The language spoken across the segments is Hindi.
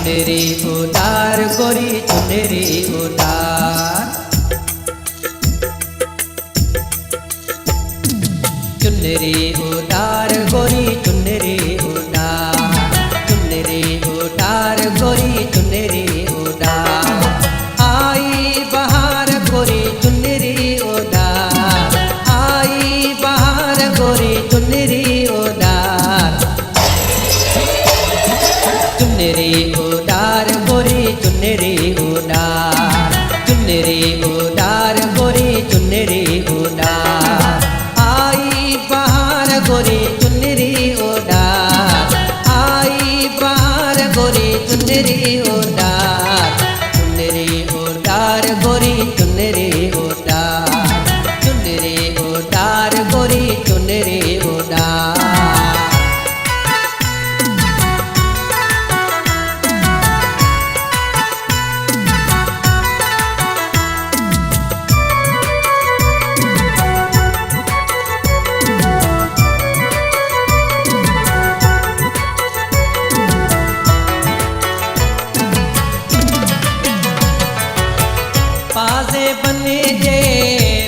चुनरी उतार गोरी चुनरी उतार, चुनरी उतार गोरी चुनरी उतार, चुनरी उतार गोरी चुनरी उतार। आई बहार गोरी चुनरी उतार, आई बहार गोरी चुनरी उतार, चुनरी उतार गोरी चुनरी उतार, चुनरी उतार गोरी चुनरी उतार। आई बहार गोरी चुनरी उतार, आई बहार गोरी चुनरी उतार, चुनरी उतार गोरी चुनरी उतार, चुनरी उतार गोरी चुनरी उतार। पासे बने जे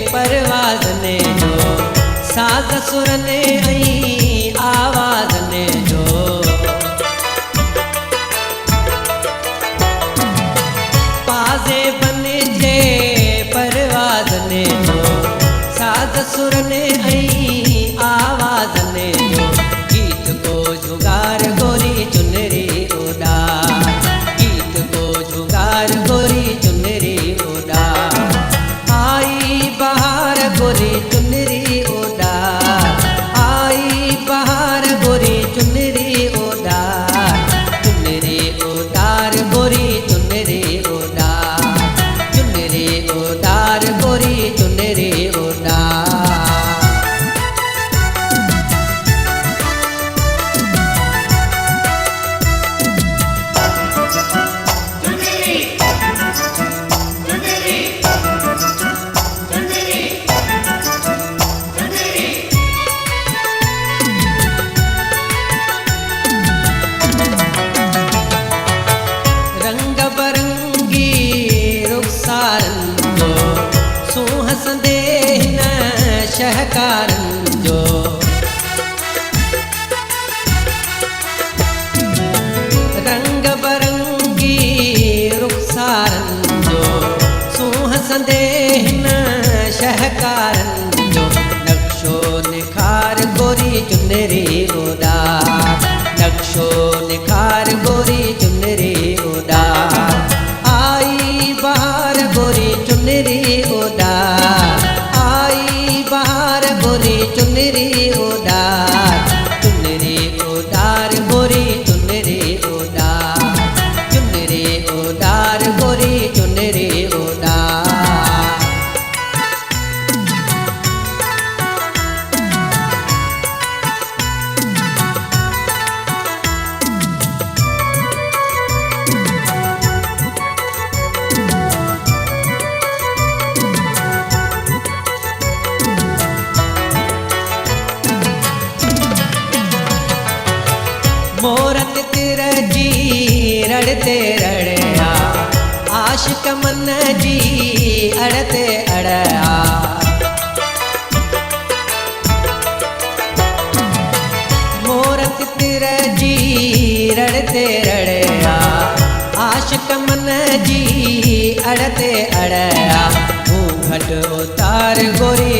परवाज़ ने जो साज़ सुर ने ऐं आवाज़ ने जो। पासे बने जे परवाज़ ने जो साज़ सुर ने ऐं आवाज़ ने जो। गीत को जुगार गोरी चुनरी उतार, गीत को जुगार गोरी चुनरी उतार। आई बहार गोरी चुनरी उतार, आई बहार गोरी चुनरी उतार, चुनरी उतार गोरी चुनरी उतार, चुनरी उतार गोरी चुनरी उतार। रंग बरंगी रुखसारन जो सूंह संदेह न शहकारन जो। रंग बरंगी रुखसारन जो सूंह संदेह न शहकारन जो। नक्शो निखार गोरी चुनरी उतार, नक्शो निखार गोरी चुनरी उतार। आई बहार गोरी चुनरी उतार, आई बहार गोरी चुनरी उतार, चुनरी उतार गोरी चुनरी उतार, चुनरी उतार गोरी चुनरी उतार। मोरत तिरजी रड़ते रड़या, आशिक मन जी अड़ते अड़या। मोरत तिरजी रड़ते रड़या, आशिक मन जी अड़ते अड़या। घूंघट उतार गोरी